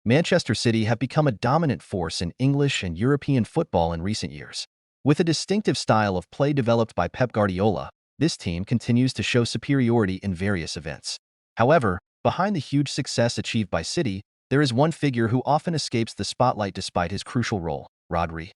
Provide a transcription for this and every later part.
Manchester City have become a dominant force in English and European football in recent years. With a distinctive style of play developed by Pep Guardiola, this team continues to show superiority in various events. However, behind the huge success achieved by City, there is one figure who often escapes the spotlight despite his crucial role: Rodri.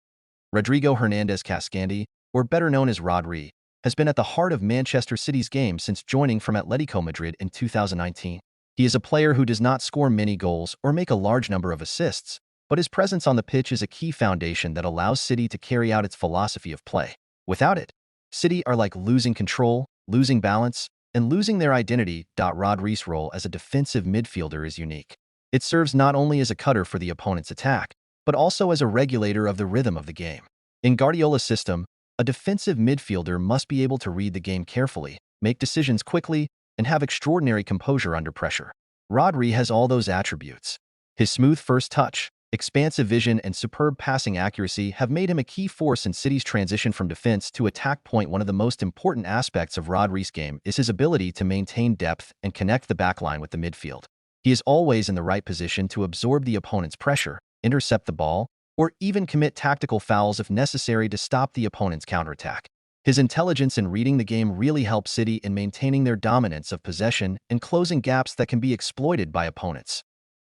Rodrigo Hernandez Cascandi, or better known as Rodri, has been at the heart of Manchester City's game since joining from Atletico Madrid in 2019. He is a player who does not score many goals or make a large number of assists, but his presence on the pitch is a key foundation that allows City to carry out its philosophy of play. Without it, City are like losing control, losing balance, and losing their identity. Rodri's role as a defensive midfielder is unique. It serves not only as a cutter for the opponent's attack, but also as a regulator of the rhythm of the game. In Guardiola's system, a defensive midfielder must be able to read the game carefully, make decisions quickly, and have extraordinary composure under pressure. Rodri has all those attributes. His smooth first touch, expansive vision, and superb passing accuracy have made him a key force in City's transition from defense to attack. One of the most important aspects of Rodri's game is his ability to maintain depth and connect the backline with the midfield. He is always in the right position to absorb the opponent's pressure, intercept the ball, or even commit tactical fouls if necessary to stop the opponent's counterattack. His intelligence in reading the game really helps City in maintaining their dominance of possession and closing gaps that can be exploited by opponents.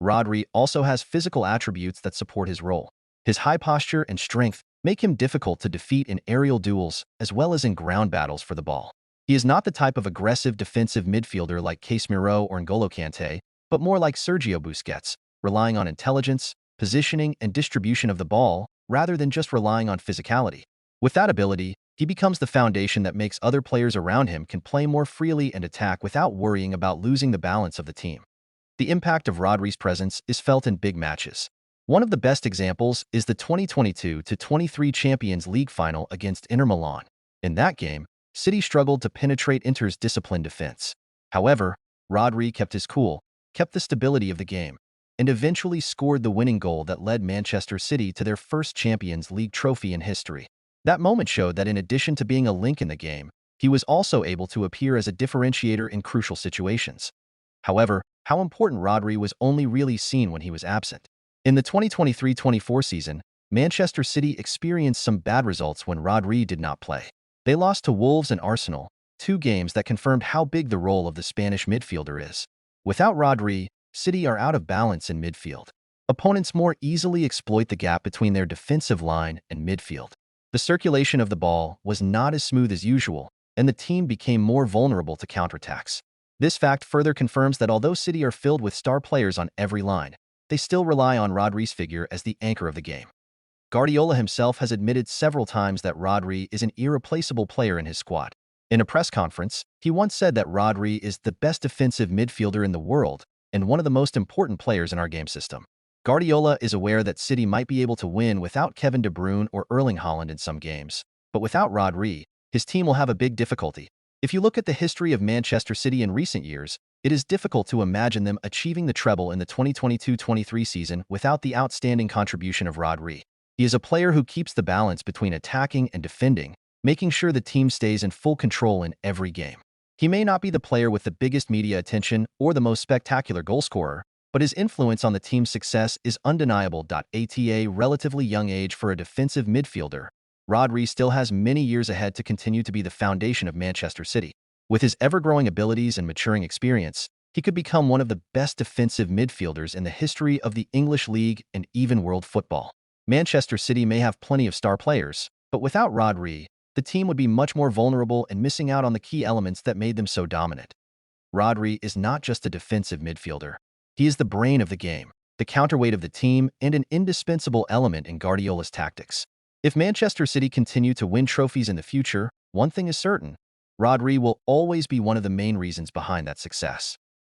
Rodri also has physical attributes that support his role. His high posture and strength make him difficult to defeat in aerial duels as well as in ground battles for the ball. He is not the type of aggressive defensive midfielder like Casemiro or N'Golo Kanté, but more like Sergio Busquets, relying on intelligence, positioning, and distribution of the ball rather than just relying on physicality. With that ability, he becomes the foundation that makes other players around him can play more freely and attack without worrying about losing the balance of the team. The impact of Rodri's presence is felt in big matches. One of the best examples is the 2022-23 Champions League final against Inter Milan. In that game, City struggled to penetrate Inter's disciplined defense. However, Rodri kept his cool, kept the stability of the game, and eventually scored the winning goal that led Manchester City to their first Champions League trophy in history. That moment showed that in addition to being a link in the game, he was also able to appear as a differentiator in crucial situations. However, how important Rodri was only really seen when he was absent. In the 2023-24 season, Manchester City experienced some bad results when Rodri did not play. They lost to Wolves and Arsenal, two games that confirmed how big the role of the Spanish midfielder is. Without Rodri, City are out of balance in midfield. Opponents more easily exploit the gap between their defensive line and midfield. The circulation of the ball was not as smooth as usual, and the team became more vulnerable to counterattacks. This fact further confirms that although City are filled with star players on every line, they still rely on Rodri's figure as the anchor of the game. Guardiola himself has admitted several times that Rodri is an irreplaceable player in his squad. In a press conference, he once said that Rodri is the best defensive midfielder in the world and one of the most important players in our game system. Guardiola is aware that City might be able to win without Kevin De Bruyne or Erling Haaland in some games, but without Rodri, his team will have a big difficulty. If you look at the history of Manchester City in recent years, it is difficult to imagine them achieving the treble in the 2022-23 season without the outstanding contribution of Rodri. He is a player who keeps the balance between attacking and defending, making sure the team stays in full control in every game. He may not be the player with the biggest media attention or the most spectacular goalscorer, but his influence on the team's success is undeniable. At a relatively young age for a defensive midfielder, Rodri still has many years ahead to continue to be the foundation of Manchester City. With his ever-growing abilities and maturing experience, he could become one of the best defensive midfielders in the history of the English League and even world football. Manchester City may have plenty of star players, but without Rodri, the team would be much more vulnerable and missing out on the key elements that made them so dominant. Rodri is not just a defensive midfielder. He is the brain of the game, the counterweight of the team, and an indispensable element in Guardiola's tactics. If Manchester City continue to win trophies in the future, one thing is certain: Rodri will always be one of the main reasons behind that success.